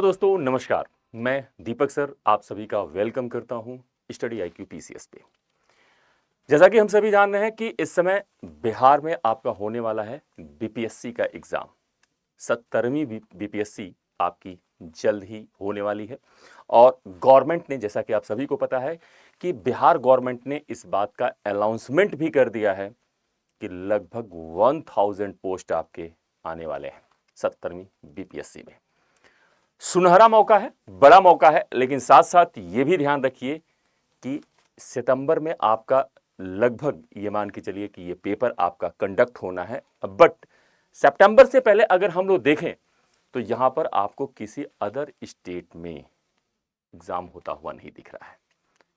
Hello दोस्तों, नमस्कार। मैं दीपक सर आप सभी का वेलकम करता हूं स्टडी आईक्यू पीसीएस पे। जैसा कि हम सभी जान रहे हैं कि इस समय बिहार में आपका होने वाला है बीपीएससी का एग्जाम। 70वीं बीपीएससी आपकी जल्द ही होने वाली है और गवर्नमेंट ने, जैसा कि आप सभी को पता है, कि बिहार गवर्नमेंट ने इस बात का अनाउंसमेंट भी कर दिया है कि लगभग 1000 पोस्ट आपके आने वाले हैं 70वीं बीपीएससी में। सुनहरा मौका है, बड़ा मौका है, लेकिन साथ साथ ये भी ध्यान रखिए कि सितंबर में आपका लगभग ये मान के चलिए कि ये पेपर आपका कंडक्ट होना है। बट सितंबर से पहले अगर हम लोग देखें तो यहां पर आपको किसी अदर स्टेट में एग्जाम होता हुआ नहीं दिख रहा है।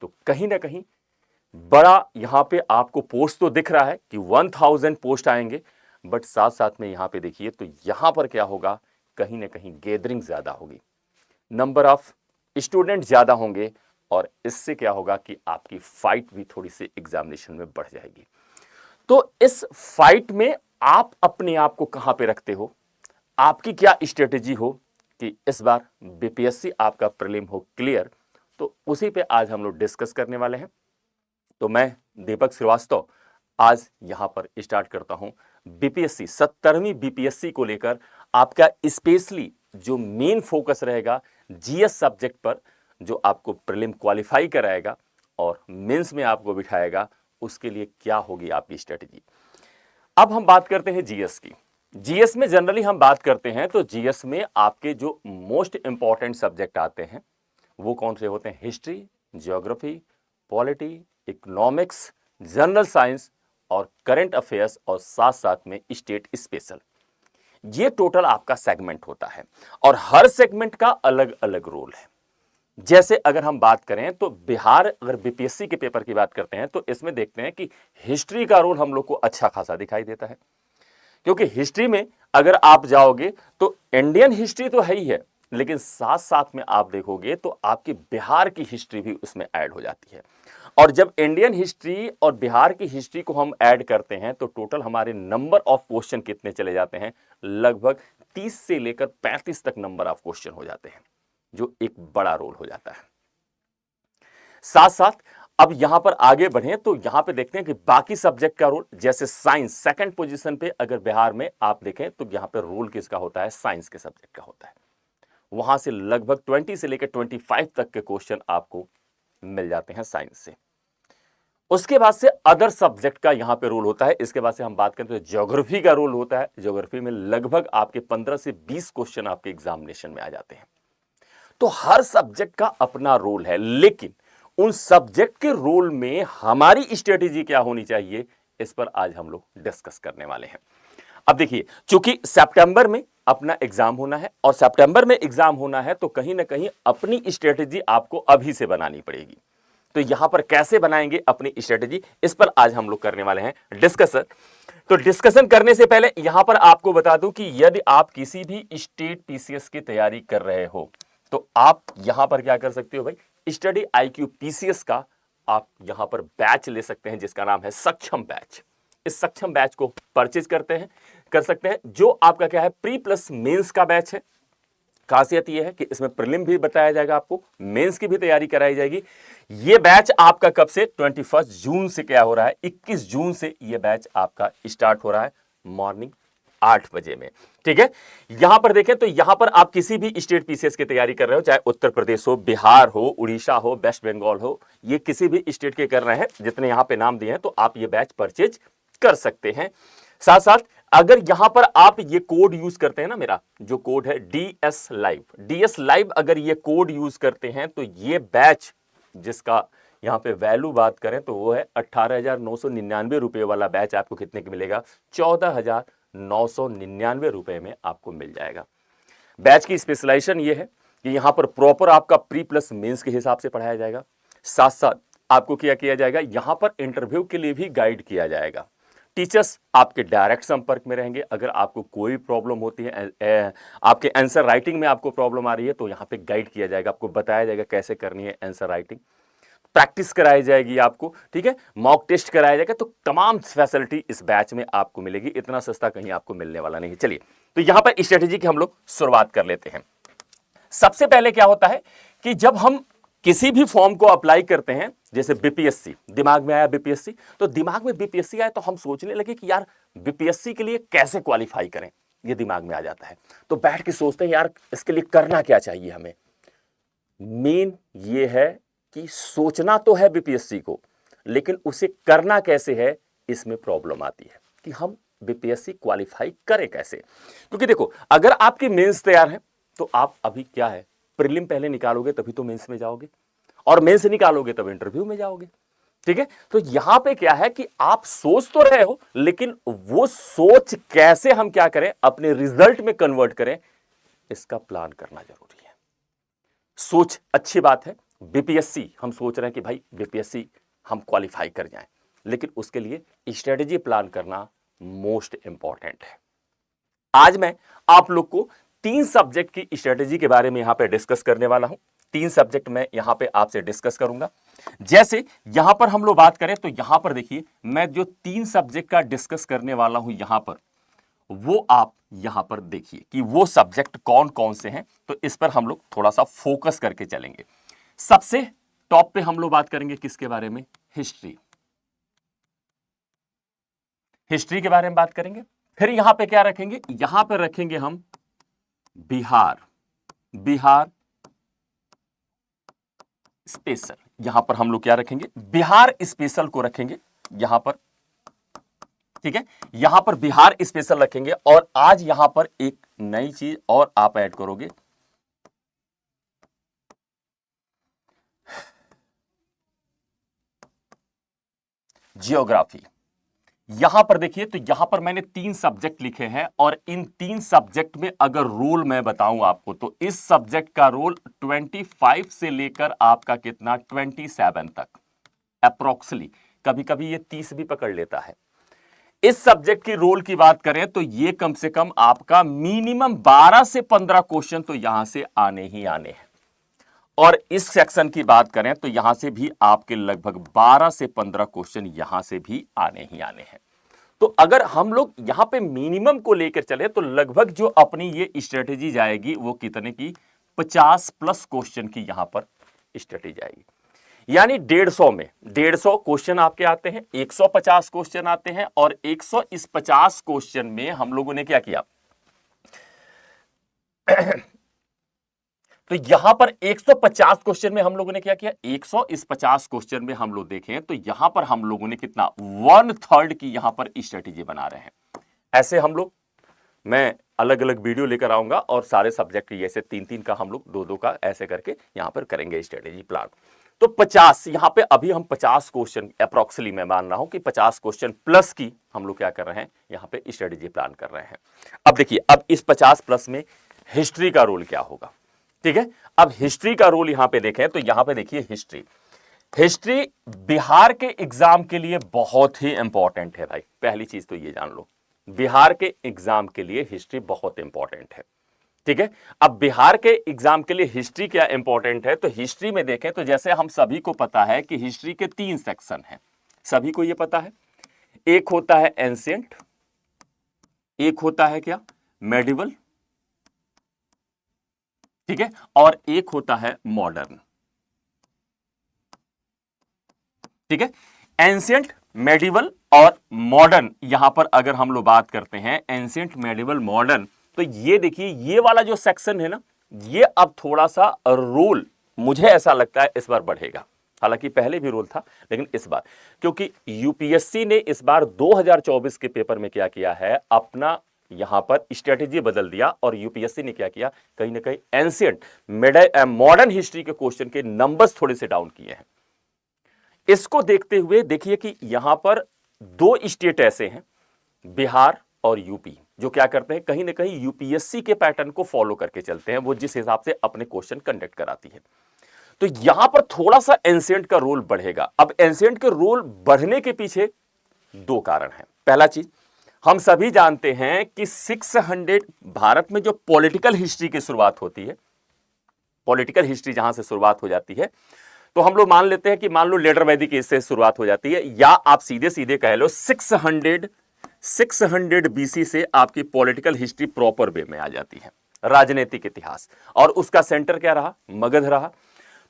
तो कहीं ना कहीं बड़ा यहां पे आपको पोस्ट तो दिख रहा है कि 1000 पोस्ट आएंगे, बट साथ साथ में यहां पे देखिए तो यहां पर क्या होगा, कहीं ना कहीं गैदरिंग ज्यादा होगी, नंबर ऑफ स्टूडेंट ज्यादा होंगे और इससे क्या होगा कि आपकी फाइट भी थोड़ी सी एग्जामिनेशन में बढ़ जाएगी। तो इस फाइट में आप अपने आप को कहां पे रखते हो, आपकी क्या स्ट्रेटेजी हो कि इस बार बीपीएससी आपका प्रीलिम हो क्लियर, तो उसी पे आज हम लोग डिस्कस करने वाले हैं। तो मैं दीपक श्रीवास्तव आज यहां पर स्टार्ट करता हूं बीपीएससी 70वीं बीपीएससी को लेकर आपका स्पेशली जो मेन फोकस रहेगा जीएस सब्जेक्ट पर, जो आपको प्रीलिम क्वालिफाई कराएगा और मेंस में आपको बिठाएगा, उसके लिए क्या होगी आपकी स्ट्रेटेजी। अब हम बात करते हैं जीएस की। जीएस में जनरली हम बात करते हैं तो जीएस में आपके जो मोस्ट इंपॉर्टेंट सब्जेक्ट आते हैं वो कौन से होते हैं? History, geography, polity, economics, general science और करंट अफेयर्स और साथ साथ में स्टेट स्पेशल। ये टोटल आपका सेगमेंट होता है और हर सेगमेंट का अलग अलग रोल है। जैसे अगर हम बात करें तो बिहार, अगर बीपीएससी के पेपर की बात करते हैं तो इसमें देखते हैं कि हिस्ट्री का रोल हम लोग को अच्छा खासा दिखाई देता है, क्योंकि हिस्ट्री में अगर आप जाओगे तो इंडियन हिस्ट्री तो है ही है, लेकिन साथ साथ में आप देखोगे तो आपकी बिहार की हिस्ट्री भी उसमें ऐड हो जाती है। और जब इंडियन हिस्ट्री और बिहार की हिस्ट्री को हम ऐड करते हैं तो टोटल हमारे नंबर ऑफ क्वेश्चन कितने चले जाते हैं? लगभग 30 से लेकर 35 तक नंबर ऑफ क्वेश्चन हो जाते हैं, जो एक बड़ा रोल हो जाता है। साथ साथ अब यहां पर आगे बढ़े तो यहां पे देखते हैं कि बाकी सब्जेक्ट का रोल, जैसे साइंस सेकंड पोजीशन पे अगर बिहार में आप देखें तो यहां पे रोल किसका होता है? साइंस के सब्जेक्ट का होता है। वहां से लगभग 20 से लेकर 25 तक के क्वेश्चन आपको मिल जाते हैं साइंस से। उसके बाद से अदर सब्जेक्ट का यहां पे रोल होता है। इसके बाद से हम बात करें तो ज्योग्राफी का रोल होता है। ज्योग्राफी में लगभग आपके 15 से 20 क्वेश्चन आपके एग्जामिनेशन में आ जाते हैं। तो हर सब्जेक्ट का अपना रोल है, लेकिन उन सब्जेक्ट के रोल में हमारी स्ट्रेटेजी क्या होनी चाहिए, इस पर आज हम लोग डिस्कस करने वाले हैं। अब देखिए, चूंकि सितंबर में अपना एग्जाम होना है और सितंबर में एग्जाम होना है तो कहीं ना कहीं अपनी स्ट्रेटेजी आपको अभी से बनानी पड़ेगी। तो यहां पर कैसे बनाएंगे अपनी स्ट्रेटेजी, इस पर आज हम लोग करने वाले हैं डिस्कशन। तो डिस्कशन करने से पहले यहां पर आपको बता दूं कि यदि आप किसी भी स्टेट पीसीएस की तैयारी कर रहे हो तो आप यहां पर क्या कर सकते हो भाई, स्टडी आईक्यू पीसीएस का आप यहां पर बैच ले सकते हैं जिसका नाम है सक्षम बैच। इस सक्षम बैच को परचेज कर सकते हैं, जो आपका क्या है, प्री प्लस मेंस का बैच है। खासियत यह है कि इसमें प्रीलिम भी बताया जाएगा, आपको मेंस की भी तैयारी कराई जाएगी। यह बैच आपका कब से? 21 जून से क्या हो रहा है, 21 जून से यह बैच आपका स्टार्ट हो रहा है मॉर्निंग 8 बजे में। ठीक है, यहां पर देखें तो यहां पर आप किसी भी स्टेट पीसीएस की तैयारी कर रहे हो, चाहे उत्तर प्रदेश हो, बिहार हो, उड़ीसा हो, वेस्ट बंगाल हो, ये किसी भी स्टेट के कर रहे हैं, जितने यहां पे नाम दिए हैं, तो आप ये बैच परचेज कर सकते हैं। साथ साथ अगर यहां पर आप ये कोड यूज करते हैं ना, मेरा जो कोड है डीएस लाइव, अगर ये कोड यूज करते हैं तो ये बैच, जिसका यहां पे वैल्यू बात करें तो वो है 18,999 रुपए वाला बैच, आपको कितने की मिलेगा? 14,999 रुपए में आपको मिल जाएगा। बैच की स्पेशलाइजेशन ये है कि यहां पर प्रॉपर आपका प्री प्लस मेंस के हिसाब से पढ़ाया जाएगा। साथ साथ आपको क्या किया जाएगा, यहां पर इंटरव्यू के लिए भी गाइड किया जाएगा। टीचर्स आपके डायरेक्ट संपर्क में रहेंगे। अगर आपको कोई प्रॉब्लम होती है, आपके आंसर राइटिंग में आपको प्रॉब्लम आ रही है, तो यहां पे गाइड किया जाएगा, आपको बताया जाएगा कैसे करनी है आंसर राइटिंग, प्रैक्टिस कराई जाएगी आपको। ठीक है, मॉक टेस्ट कराया जाएगा। तो तमाम फैसिलिटी इस बैच में आपको मिलेगी, इतना सस्ता कहीं आपको मिलने वाला नहीं है। चलिए, तो यहां पर स्ट्रेटेजी की हम लोग शुरुआत कर लेते हैं। सबसे पहले क्या होता है कि जब हम किसी भी फॉर्म को अप्लाई करते हैं, जैसे बीपीएससी, दिमाग में आया बीपीएससी, तो दिमाग में बीपीएससी आया तो हम सोचने लगे कि यार बीपीएससी के लिए कैसे क्वालिफाई करें, ये दिमाग में आ जाता है। तो बैठ के सोचते हैं यार इसके लिए करना क्या चाहिए हमें। मेन ये है कि सोचना तो है बीपीएससी को, लेकिन उसे करना कैसे है, इसमें प्रॉब्लम आती है कि हम बीपीएससी क्वालिफाई करें कैसे। क्योंकि देखो, अगर आपकी मेंस तैयार है तो आप अभी क्या है, प्रीलिम पहले निकालोगे तभी तो मेंस में जाओगे, और मेंस निकालोगे तब इंटरव्यू में जाओगे। ठीक है, तो यहां पे क्या है कि आप सोच तो रहे हो, लेकिन वो सोच कैसे हम क्या करें, अपने रिजल्ट में कन्वर्ट करें, इसका प्लान करना जरूरी है। सोच अच्छी बात है, बीपीएससी हम सोच रहे हैं कि भाई बीपीएससी हम क्वालिफाई कर जाएं, लेकिन उसके लिए स्ट्रेटेजी प्लान करना मोस्ट इंपॉर्टेंट है। आज मैं आप लोग को 3 सब्जेक्ट की स्ट्रेटेजी के बारे में यहां पे डिस्कस करने वाला हूं। 3 सब्जेक्ट मैं यहां पे आपसे डिस्कस करूंगा। जैसे यहां पर हम लोग बात करें तो यहां पर देखिए, मैं जो 3 सब्जेक्ट का डिस्कस करने वाला हूं यहां पर, वो आप यहां पर देखिए कि वो सब्जेक्ट कौन कौन से हैं। तो इस पर हम लोग थोड़ा सा फोकस करके चलेंगे। सबसे टॉप पे हम लोग बात करेंगे किसके बारे में, हिस्ट्री। हिस्ट्री के बारे में बात करेंगे। फिर यहां पे क्या रखेंगे, यहां पर रखेंगे हम बिहार, बिहार स्पेशल। यहां पर हम लोग क्या रखेंगे, बिहार स्पेशल को रखेंगे यहां पर। ठीक है, यहां पर बिहार स्पेशल रखेंगे। और आज यहां पर एक नई चीज और आप ऐड करोगे, जियोग्राफी। यहां पर देखिए, तो यहां पर मैंने 3 सब्जेक्ट लिखे हैं, और इन 3 सब्जेक्ट में अगर रोल मैं बताऊं आपको, तो इस सब्जेक्ट का रोल 25 से लेकर आपका कितना 27 तक अप्रोक्सली, कभी कभी ये 30 भी पकड़ लेता है। इस सब्जेक्ट की रोल की बात करें तो ये कम से कम आपका मिनिमम 12 से 15 क्वेश्चन तो यहां से आने ही आने हैं। और इस सेक्शन की बात करें तो यहां से भी आपके लगभग 12 से 15 क्वेश्चन यहां से भी आने ही आने हैं। तो अगर हम लोग यहां पे मिनिमम को लेकर चले तो लगभग जो अपनी ये स्ट्रेटेजी जाएगी वो कितने की, 50 प्लस क्वेश्चन की यहां पर स्ट्रेटेजी आएगी। यानी 150 में 150 क्वेश्चन आपके आते हैं, 150 क्वेश्चन आते हैं, और 150 क्वेश्चन में हम लोगों ने क्या किया, तो यहां पर 150 क्वेश्चन में हम लोगों ने क्या किया, 150 क्वेश्चन में हम लोग देखें तो यहां पर हम लोगों ने कितना 1/3 की यहां पर स्ट्रेटेजी बना रहे हैं। ऐसे हम लोग, मैं अलग अलग वीडियो लेकर आऊंगा और सारे सब्जेक्ट ऐसे 3-3 का हम लोग 2-2 का ऐसे करके यहां पर करेंगे स्ट्रेटेजी प्लान। तो 50 यहां पे अभी हम 50 क्वेश्चन अप्रोक्सली मैं मान रहा हूं कि 50 क्वेश्चन प्लस की हम लोग क्या कर रहे हैं, यहां पे स्ट्रेटेजी प्लान कर रहे हैं। अब देखिए, अब इस 50 प्लस में हिस्ट्री का रोल क्या होगा। ठीक है, अब हिस्ट्री का रोल यहां पे देखें तो यहां पे देखिए, हिस्ट्री, हिस्ट्री बिहार के एग्जाम के लिए बहुत ही इंपॉर्टेंट है भाई। पहली चीज तो ये जान लो, बिहार के एग्जाम के लिए हिस्ट्री बहुत इंपॉर्टेंट है। ठीक है, अब बिहार के एग्जाम के लिए हिस्ट्री क्या इंपॉर्टेंट है, तो हिस्ट्री में देखें तो जैसे हम सभी को पता है कि हिस्ट्री के 3 सेक्शन हैं, सभी को यह पता है। एक होता है एंशिएंट, एक होता है क्या, मेडिवल, ठीक है, और एक होता है मॉडर्न। ठीक है, एंशिएंट, मेडिवल और मॉडर्न। यहां पर अगर हम लोग बात करते हैं एंशिएंट, मेडिवल, मॉडर्न, तो ये देखिए, ये वाला जो सेक्शन है ना, ये अब थोड़ा सा रोल मुझे ऐसा लगता है इस बार बढ़ेगा। हालांकि पहले भी रोल था, लेकिन इस बार क्योंकि यूपीएससी ने इस बार 2024 के पेपर में क्या किया है, अपना यहां पर स्ट्रेटेजी बदल दिया, और यूपीएससी ने क्या किया, कहीं ना कहीं एंशिएंट, मॉडर्न हिस्ट्री के क्वेश्चन के नंबर्स थोड़े से डाउन किए हैं। इसको देखते हुए देखिए कि यहां पर 2 स्टेट ऐसे हैं, बिहार और यूपी, जो क्या करते हैं, कहीं ना कहीं यूपीएससी के पैटर्न को फॉलो करके चलते हैं, वो जिस हिसाब से अपने क्वेश्चन कंडक्ट कराती है। तो यहां पर थोड़ा सा एंशिएंट का रोल बढ़ेगा। अब एंशिएंट के रोल बढ़ने के पीछे 2 कारण हैं। पहला चीज, हम सभी जानते हैं कि 600 भारत में जो पॉलिटिकल हिस्ट्री की शुरुआत होती है, पॉलिटिकल हिस्ट्री जहां से शुरुआत हो जाती है, तो हम लोग मान लेते हैं कि मान लो लेटर वैदिक एज से शुरुआत हो जाती है, या आप सीधे सीधे कह लो 600 बीसी से आपकी पॉलिटिकल हिस्ट्री प्रॉपर वे में आ जाती है। राजनीतिक इतिहास, और उसका सेंटर क्या रहा? मगध रहा।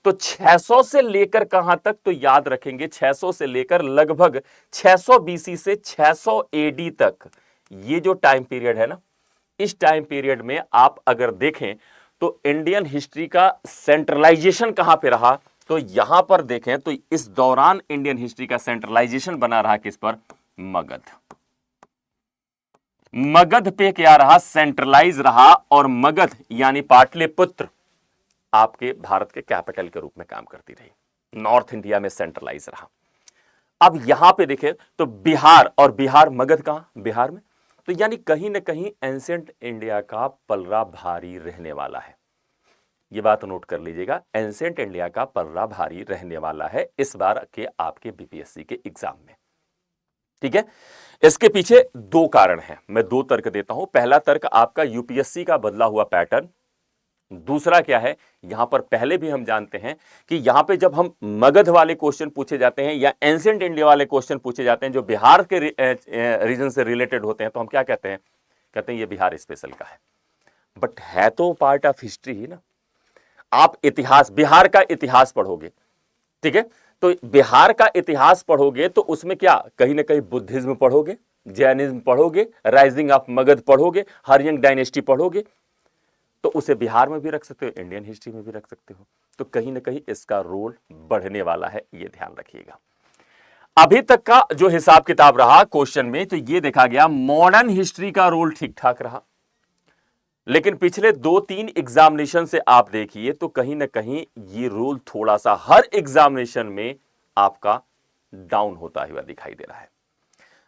तो 600 से लेकर कहां तक? तो याद रखेंगे 600 से लेकर लगभग 600 बीसी से 600 एडी तक, ये जो टाइम पीरियड है ना, इस टाइम पीरियड में आप अगर देखें तो इंडियन हिस्ट्री का सेंट्रलाइजेशन कहां पे रहा? तो यहां पर देखें तो इस दौरान इंडियन हिस्ट्री का सेंट्रलाइजेशन बना रहा किस पर? मगध। मगध पे क्या रहा? सेंट्रलाइज रहा, और मगध यानी पाटलिपुत्र आपके भारत के कैपिटल के रूप में काम करती रही, नॉर्थ इंडिया में सेंट्रलाइज रहा। अब यहां पे देखें तो बिहार, और बिहार मगध कहां? बिहार में। तो यानी कहीं ना कहीं एंशिएंट इंडिया का पलड़ा भारी रहने वाला है, ये बात नोट कर लीजिएगा, एंशिएंट इंडिया का पलड़ा भारी रहने वाला है इस बार के आपके बीपीएससी के एग्जाम में। ठीक है, इसके पीछे दो कारण हैं, मैं दो तर्क देता हूं। पहला तर्क आपका यूपीएससी का बदला हुआ पैटर्न, दूसरा क्या है, यहां पर पहले भी हम जानते हैं कि यहां पे जब हम मगध वाले क्वेश्चन पूछे जाते हैं या एंशिएंट इंडिया वाले क्वेश्चन पूछे जाते हैं जो बिहार के रीजन से रिलेटेड होते हैं, तो हम क्या कहते हैं? कहते हैं ये बिहार स्पेशल का है, बट है तो पार्ट ऑफ हिस्ट्री ही ना। आप इतिहास, बिहार का इतिहास पढ़ोगे, ठीक है, तो बिहार का इतिहास पढ़ोगे तो उसमें क्या, कहीं ना कहीं बुद्धिज्म पढ़ोगे, जैनिज्म पढ़ोगे, राइजिंग ऑफ मगध पढ़ोगे, हरियंग डायनेस्टी पढ़ोगे, तो उसे बिहार में भी रख सकते हो, इंडियन हिस्ट्री में भी रख सकते हो। तो कहीं ना कहीं इसका रोल बढ़ने वाला है, ये ध्यान रखिएगा। अभी तक का जो हिसाब किताब रहा क्वेश्चन में, तो ये देखा गया मॉडर्न हिस्ट्री का रोल ठीक ठाक रहा, लेकिन पिछले 2-3 एग्जामिनेशन से आप देखिए तो कहीं ना कहीं ये रोल थोड़ा सा हर एग्जामिनेशन में आपका डाउन होता हुआ दिखाई दे रहा है।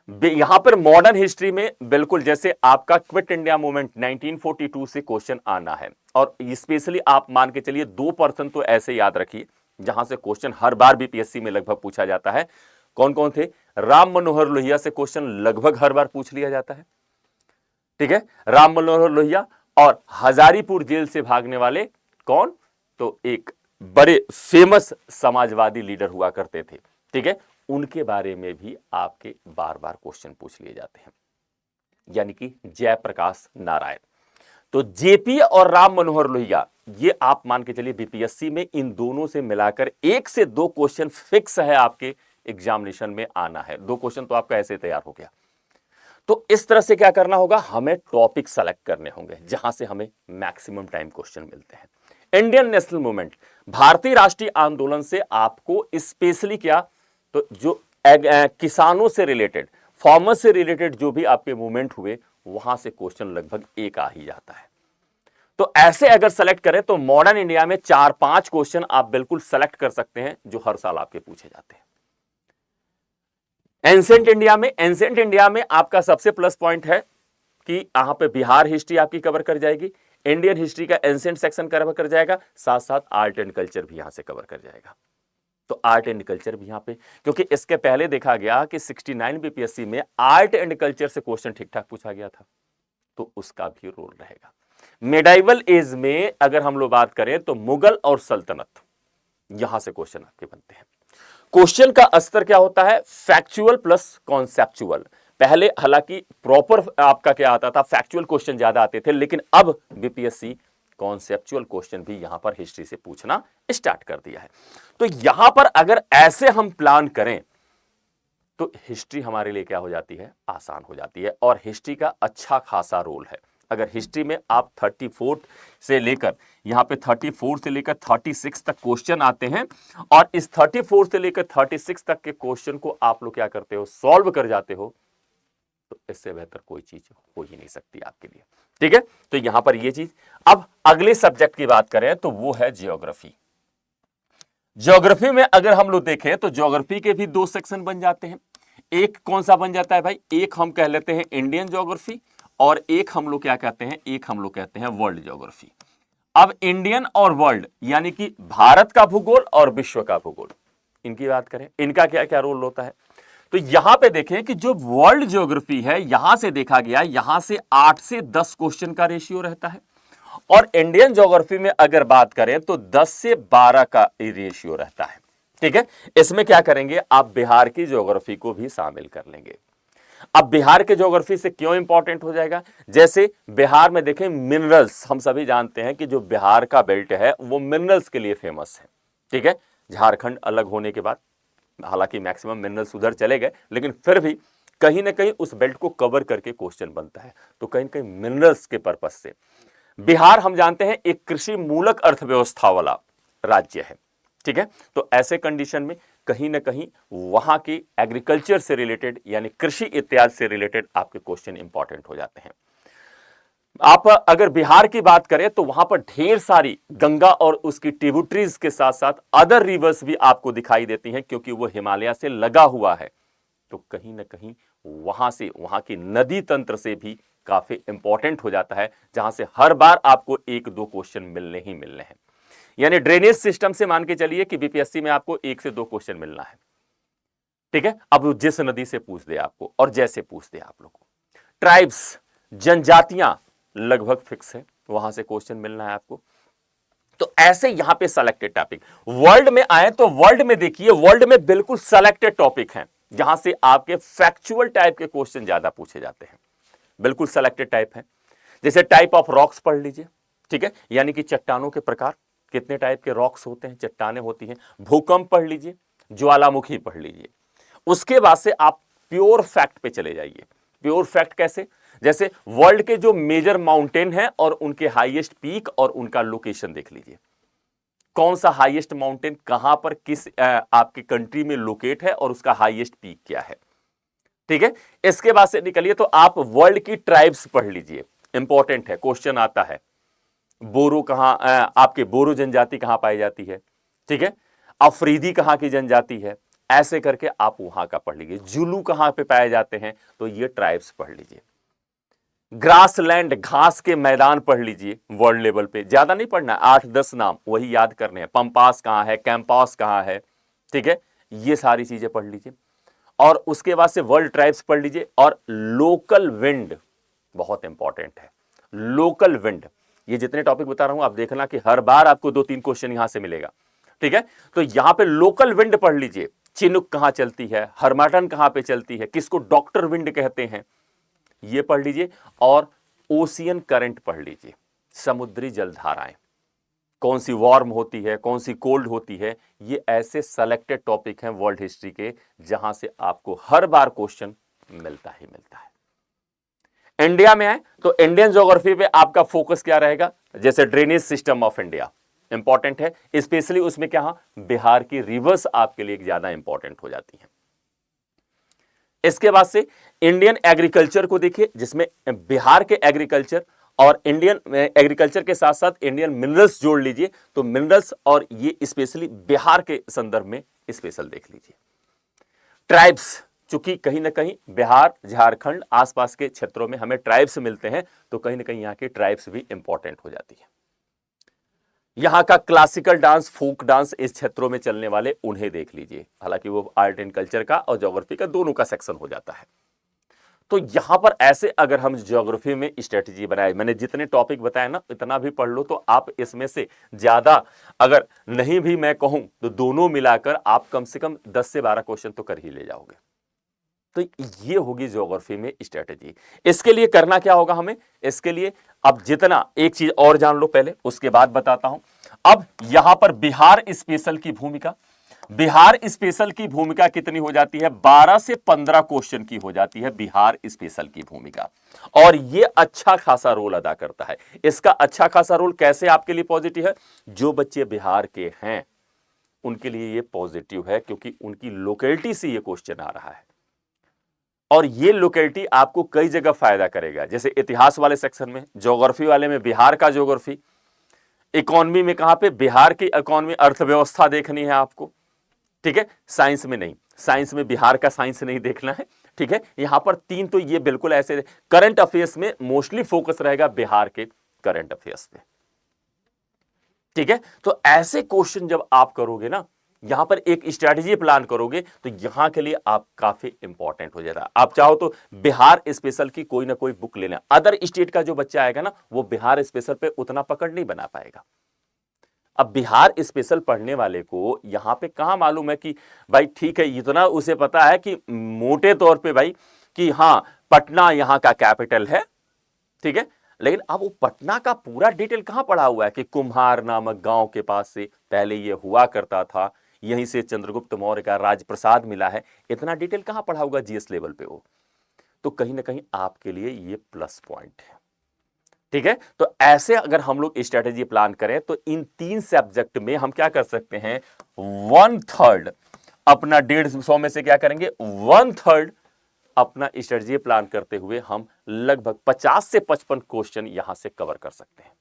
यहां पर मॉडर्न हिस्ट्री में बिल्कुल जैसे आपका क्विट इंडिया मूवमेंट 1942 से क्वेश्चन आना है, और स्पेशली आप मान के चलिए 2% तो ऐसे याद रखिए जहां से क्वेश्चन हर बार बीपीएससी में लगभग पूछा जाता है। कौन कौन थे? राम मनोहर लोहिया से क्वेश्चन लगभग हर बार पूछ लिया जाता है, ठीक है, राम मनोहर लोहिया, और हजारीपुर जेल से भागने वाले कौन? तो एक बड़े फेमस समाजवादी लीडर हुआ करते थे, ठीक है, उनके बारे में भी आपके बार बार क्वेश्चन पूछ लिए जाते हैं, यानी कि जयप्रकाश नारायण। तो जेपी और राम मनोहर लोहिया, ये आप मान के चलिए बीपीएससी में इन दोनों से मिलाकर 1 से 2 क्वेश्चन फिक्स है आपके एग्जामिनेशन में आना है। 2 क्वेश्चन तो आपका ऐसे तैयार हो गया। तो इस तरह से क्या करना होगा, हमें टॉपिक सेलेक्ट करने होंगे जहां से हमें मैक्सिमम टाइम क्वेश्चन मिलते हैं। इंडियन नेशनल मूवमेंट, भारतीय राष्ट्रीय आंदोलन से आपको स्पेशली क्या, तो जो किसानों से रिलेटेड, फार्मर्स से रिलेटेड जो भी आपके मूवमेंट हुए, वहां से क्वेश्चन लगभग एक आ ही जाता है। तो ऐसे अगर सेलेक्ट करें तो मॉडर्न इंडिया में 4-5 क्वेश्चन आप बिल्कुल सेलेक्ट कर सकते हैं जो हर साल आपके पूछे जाते हैं। एंशिएंट इंडिया में आपका सबसे प्लस पॉइंट है कि यहां पे बिहार हिस्ट्री आपकी कवर कर जाएगी, इंडियन हिस्ट्री का एंशिएंट सेक्शन कवर कर जाएगा, साथ साथ आर्ट एंड कल्चर भी यहां से कवर कर जाएगा। तो आर्ट एंड कल्चर भी यहां पे, क्योंकि इसके पहले देखा गया कि 69 बीपीएससी में आर्ट एंड कल्चर से क्वेश्चन ठीक ठाक पूछा गया था, तो उसका भी रोल रहेगा। मिडाइवल एज में अगर हम लोग बात करें तो मुगल और सल्तनत, यहां से क्वेश्चन आपके बनते हैं। क्वेश्चन का स्तर क्या होता है? Factual plus conceptual. पहले हालांकि प्रॉपर आपका क्या आता था, फैक्चुअल क्वेश्चन ज्यादा आते थे, लेकिन अब बीपीएससी कॉन्सेप्चुअल क्वेश्चन भी यहां पर हिस्ट्री से पूछना स्टार्ट कर दिया है। तो यहां पर अगर ऐसे हम प्लान करें तो हिस्ट्री हमारे लिए क्या हो जाती है, आसान हो जाती है, और हिस्ट्री का अच्छा खासा रोल है। अगर हिस्ट्री में आप 34 से लेकर यहां पे 34 से लेकर 36 तक क्वेश्चन आते हैं, और इस 34 से लेकर 36 तक के क्वेश्चन को आप लोग क्या करते हो, सॉल्व कर जाते हो, तो इससे बेहतर कोई चीज हो ही नहीं सकती आपके लिए। ठीक है, तो यहां पर ये चीज। अब अगले सब्जेक्ट की बात करें तो वो है ज्योग्राफी। ज्योग्राफी में अगर हम लोग देखें तो ज्योग्राफी के भी 2 सेक्शन बन जाते हैं। एक कौन सा बन जाता है भाई, एक हम कह लेते हैं इंडियन ज्योग्राफी, और एक हम लोग क्या कहते हैं, एक हम लोग कहते हैं वर्ल्ड ज्योग्राफी। अब इंडियन और वर्ल्ड यानी कि भारत का भूगोल और विश्व का भूगोल, इनकी बात करें, इनका क्या क्या रोल होता है। तो यहां पे देखें कि जो वर्ल्ड ज्योग्राफी है, यहां से देखा गया, यहां से 8 से 10 क्वेश्चन का रेशियो रहता है, और इंडियन ज्योग्राफी में अगर बात करें तो 10 से 12 का रेशियो रहता है। ठीक है, इसमें क्या करेंगे आप, बिहार की ज्योग्राफी को भी शामिल कर लेंगे। अब बिहार के ज्योग्राफी से क्यों इंपॉर्टेंट हो जाएगा, जैसे बिहार में देखें मिनरल्स, हम सभी जानते हैं कि जो बिहार का बेल्ट है वो मिनरल्स के लिए फेमस है। ठीक है, झारखंड अलग होने के बाद हालांकि मैक्सिमम मिनरल्स उधर चले गए, लेकिन फिर भी कहीं ना कहीं उस बेल्ट को कवर करके क्वेश्चन बनता है, तो कहीं ना कहीं मिनरल्स के पर्पज से बिहार हम जानते हैं एक कृषि मूलक अर्थव्यवस्था वाला राज्य है। ठीक है, तो ऐसे कंडीशन में कहीं ना कहीं वहां की एग्रीकल्चर से रिलेटेड यानी कृषि इत्यादि से रिलेटेड आपके क्वेश्चन इंपॉर्टेंट हो जाते हैं। आप अगर बिहार की बात करें तो वहां पर ढेर सारी गंगा और उसकी ट्रिब्यूटरीज के साथ साथ अदर रिवर्स भी आपको दिखाई देती हैं, क्योंकि वो हिमालय से लगा हुआ है, तो कहीं ना कहीं वहां से वहां की नदी तंत्र से भी काफी इंपॉर्टेंट हो जाता है, जहां से हर बार आपको एक दो क्वेश्चन मिलने ही मिलने हैं। यानी ड्रेनेज सिस्टम से मान के चलिए कि बीपीएससी में आपको एक से दो क्वेश्चन मिलना है। ठीक है, अब जिस नदी से पूछ दे आपको और जैसे पूछ दे आप लोग को, ट्राइब्स जनजातियां लगभग फिक्स है, वहां से क्वेश्चन मिलना है आपको। तो ऐसे यहां पे सेलेक्टेड टॉपिक वर्ल्ड में आए तो वर्ल्ड में देखिए, वर्ल्ड में बिल्कुल सेलेक्टेड टॉपिक हैं जहां से आपके फैक्चुअल टाइप के क्वेश्चन ज्यादा पूछे जाते हैं, बिल्कुल सेलेक्टेड टाइप है। जैसे टाइप ऑफ रॉक्स पढ़ लीजिए। ठीक है, यानी कि चट्टानों के प्रकार, कितने टाइप के रॉक्स होते हैं, चट्टानें होती हैं। भूकंप पढ़ लीजिए, ज्वालामुखी पढ़ लीजिए। उसके बाद से आप प्योर फैक्ट पे चले जाइए। प्योर फैक्ट कैसे, जैसे वर्ल्ड के जो मेजर माउंटेन हैं और उनके हाईएस्ट पीक और उनका लोकेशन देख लीजिए, कौन सा हाईएस्ट माउंटेन कहां पर किस आपके कंट्री में लोकेट है और उसका हाईएस्ट पीक क्या है। ठीक है, इसके बाद से निकलिए तो आप वर्ल्ड की ट्राइब्स पढ़ लीजिए, इंपॉर्टेंट है, क्वेश्चन आता है। बोरो कहां, आपके बोरो जनजाति कहां पाई जाती है। ठीक है, अफरीदी कहां की जनजाति है, ऐसे करके आप वहां का पढ़ लीजिए। जुलू कहां पे पाए जाते हैं, तो ये ट्राइब्स पढ़ लीजिए। ग्रासलैंड, घास के मैदान पढ़ लीजिए, वर्ल्ड लेवल पे ज्यादा नहीं पढ़ना, 8-10 नाम वही याद करने हैं। पंपास कहां है, कैंपास कहां है। ठीक है, ये सारी चीजें पढ़ लीजिए और उसके बाद से वर्ल्ड ट्राइब्स पढ़ लीजिए। और लोकल विंड बहुत इंपॉर्टेंट है, लोकल विंड। ये जितने टॉपिक बता रहा हूं आप देखना कि हर बार आपको 2-3 क्वेश्चन यहां से मिलेगा। ठीक है, तो यहां पे लोकल विंड पढ़ लीजिए, चिनुक कहां चलती है, हरमाटन कहां पे चलती है, किसको डॉक्टर विंड कहते हैं, ये पढ़ लीजिए। और ओशियन करंट पढ़ लीजिए, समुद्री जलधाराएं, कौन सी वार्म होती है, कौन सी कोल्ड होती है। ये ऐसे सेलेक्टेड टॉपिक हैं वर्ल्ड हिस्ट्री के, जहां से आपको हर बार क्वेश्चन मिलता ही मिलता है। इंडिया में आए तो इंडियन ज्योग्राफी पे आपका फोकस क्या रहेगा, जैसे drainage system of India important है, स्पेशली उसमें क्या, बिहार की रिवर्स आपके लिए ज्यादा इंपॉर्टेंट हो जाती है। इसके बाद से इंडियन एग्रीकल्चर को देखिए, जिसमें बिहार के एग्रीकल्चर और इंडियन एग्रीकल्चर के साथ साथ इंडियन मिनरल्स जोड़ लीजिए, तो मिनरल्स और ये स्पेशली बिहार के संदर्भ में स्पेशल देख लीजिए। ट्राइब्स, चूंकि कहीं ना कहीं बिहार, झारखंड आसपास के क्षेत्रों में हमें ट्राइब्स मिलते हैं, तो कहीं ना कहीं यहां की ट्राइब्स भी इंपॉर्टेंट हो जाती है। यहां का क्लासिकल डांस, फोक डांस इस क्षेत्रों में चलने वाले उन्हें देख लीजिए, हालांकि वो आर्ट एंड कल्चर का और ज्योग्राफी का दोनों का सेक्शन हो जाता है। तो यहां पर ऐसे अगर हम ज्योग्राफी में स्ट्रेटजी बनाए, मैंने जितने टॉपिक बताए ना इतना भी पढ़ लो, तो आप इसमें से ज्यादा अगर नहीं भी मैं कहूं तो दोनों मिलाकर आप कम से कम 10 से 12 क्वेश्चन तो कर ही ले जाओगे। तो ये होगी ज्योग्राफी में स्ट्रेटजी। इसके लिए करना क्या होगा हमें, इसके लिए अब जितना, एक चीज और जान लो पहले, उसके बाद बताता हूं। अब यहां पर बिहार स्पेशल की भूमिका, बिहार स्पेशल की भूमिका कितनी हो जाती है, 12 से 15 क्वेश्चन की हो जाती है बिहार स्पेशल की भूमिका, और ये अच्छा खासा रोल अदा करता है। इसका अच्छा खासा रोल कैसे आपके लिए पॉजिटिव है, जो बच्चे बिहार के हैं उनके लिए ये पॉजिटिव है, क्योंकि उनकी लोकेलिटी से ये क्वेश्चन आ रहा है और ये लोकेलिटी आपको कई जगह फायदा करेगा। जैसे इतिहास वाले सेक्शन में, ज्योग्राफी वाले में बिहार का ज्योग्राफी, इकोनॉमी में कहां पे, बिहार की इकोनॉमी अर्थव्यवस्था देखनी है आपको। ठीक है, साइंस में नहीं, साइंस में बिहार का साइंस नहीं देखना है। ठीक है, यहां पर 3 तो ये बिल्कुल ऐसे, करंट अफेयर्स में मोस्टली फोकस रहेगा बिहार के करंट अफेयर्स पे। ठीक है, तो ऐसे क्वेश्चन जब आप करोगे ना, यहां पर एक स्ट्रैटेजी प्लान करोगे, तो यहां के लिए आप काफी इंपॉर्टेंट हो जाता है। आप चाहो तो बिहार स्पेशल की कोई ना कोई बुक लेना, अदर स्टेट का जो बच्चा आएगा ना वो बिहार स्पेशल पे उतना पकड़ नहीं बना पाएगा। अब बिहार स्पेशल पढ़ने वाले को यहां पे कहां मालूम है कि भाई ठीक है, इतना उसे पता है कि मोटे तौर पे भाई कि हां पटना यहां का कैपिटल है, ठीक है, लेकिन अब वो पटना का पूरा डिटेल कहां पड़ा हुआ है कि कुम्हार नामक गांव के पास से पहले ये हुआ करता था, यहीं से चंद्रगुप्त मौर्य का राजप्रसाद मिला है, इतना डिटेल कहां पढ़ा होगा जीएस लेवल पे वो। तो कहीं ना कहीं आपके लिए ये प्लस पॉइंट है, ठीक है। तो ऐसे अगर हम लोग स्ट्रेटेजी प्लान करें तो इन 3 सब्जेक्ट में हम क्या कर सकते हैं, 1/3 अपना 150 में से क्या करेंगे, 1/3 अपना स्ट्रेटेजी प्लान करते हुए हम लगभग 50 से 55 क्वेश्चन यहां से कवर कर सकते हैं।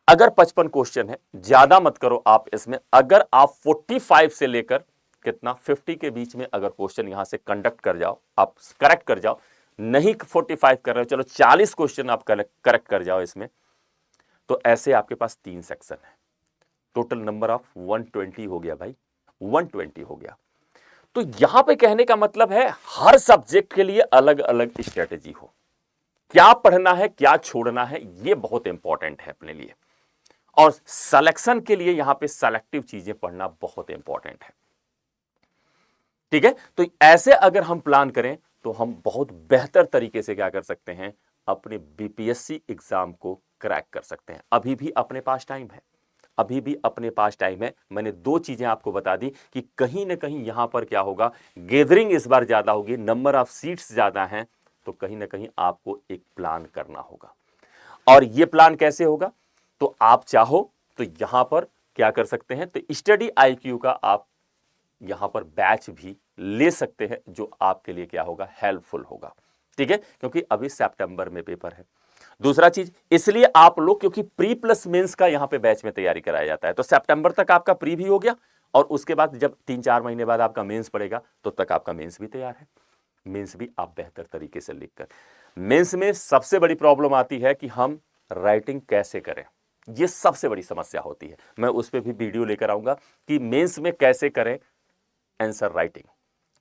अगर 55 क्वेश्चन है, ज्यादा मत करो आप इसमें, अगर आप 45 से लेकर कितना 50 के बीच में अगर क्वेश्चन यहां से कंडक्ट कर जाओ, आप करेक्ट कर जाओ, नहीं 45 कर रहे हो, चलो 40 क्वेश्चन आप करेक्ट कर जाओ इसमें, तो ऐसे आपके पास 3 सेक्शन है, टोटल नंबर ऑफ 120 हो गया भाई, 120 हो गया। तो यहां पे कहने का मतलब है हर सब्जेक्ट के लिए अलग अलग स्ट्रेटेजी हो, क्या पढ़ना है क्या छोड़ना है ये बहुत इंपॉर्टेंट है अपने लिए, और सिलेक्शन के लिए यहां पे सेलेक्टिव चीजें पढ़ना बहुत इंपॉर्टेंट है, ठीक है। तो ऐसे अगर हम प्लान करें तो हम बहुत बेहतर तरीके से क्या कर सकते हैं, अपने बीपीएससी एग्जाम को क्रैक कर सकते हैं। अभी भी अपने पास टाइम है, अभी भी अपने पास टाइम है। मैंने 2 चीजें आपको बता दी कि कहीं ना कहीं यहां पर क्या होगा, गैदरिंग इस बार ज्यादा होगी, नंबर ऑफ सीट्स ज्यादा हैं, तो कहीं ना कहीं आपको एक प्लान करना होगा। और यह प्लान कैसे होगा, तो आप चाहो तो यहां पर क्या कर सकते हैं, तो स्टडी आईक्यू का आप यहां पर बैच भी ले सकते हैं, जो आपके लिए क्या होगा, हेल्पफुल होगा, ठीक है, क्योंकि अभी सितंबर में पेपर है। दूसरा चीज इसलिए आप लोग, क्योंकि प्री प्लस मेंस का यहां पे बैच में तैयारी कराया जाता है, तो सितंबर तक आपका प्री भी हो गया, और उसके बाद जब 3-4 महीने बाद आपका मेंस पड़ेगा तो तक आपका मेंस भी तैयार है। मेंस भी आप बेहतर तरीके से लिखकर, मेंस में सबसे बड़ी प्रॉब्लम आती है कि हम राइटिंग कैसे करें, यह सबसे बड़ी समस्या होती है। मैं उस पर भी वीडियो लेकर आऊंगा कि मेंस में कैसे करें आंसर राइटिंग,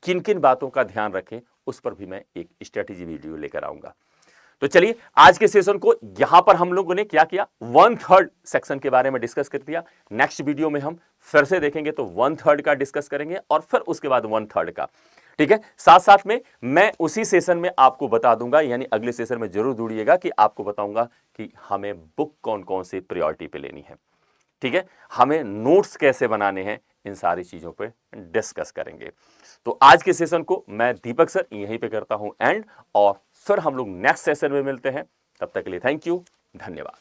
किन किन बातों का ध्यान रखें, उस पर भी मैं एक स्ट्रेटेजी वीडियो लेकर आऊंगा। तो चलिए आज के सेशन को यहां पर हम लोगों ने क्या किया, 1/3 सेक्शन के बारे में डिस्कस कर दिया। नेक्स्ट वीडियो में हम फिर से देखेंगे तो 1/3 का डिस्कस करेंगे, और फिर उसके बाद 1/3 का, ठीक है। साथ साथ में मैं उसी सेशन में आपको बता दूंगा, यानी अगले सेशन में जरूर जुड़िएगा कि आपको बताऊंगा कि हमें बुक कौन कौन सी प्रायोरिटी पे लेनी है, ठीक है, हमें नोट्स कैसे बनाने हैं, इन सारी चीजों पे डिस्कस करेंगे। तो आज के सेशन को मैं दीपक सर यहीं पे करता हूं एंड, और फिर हम लोग नेक्स्ट सेशन में मिलते हैं। तब तक के लिए थैंक यू, धन्यवाद।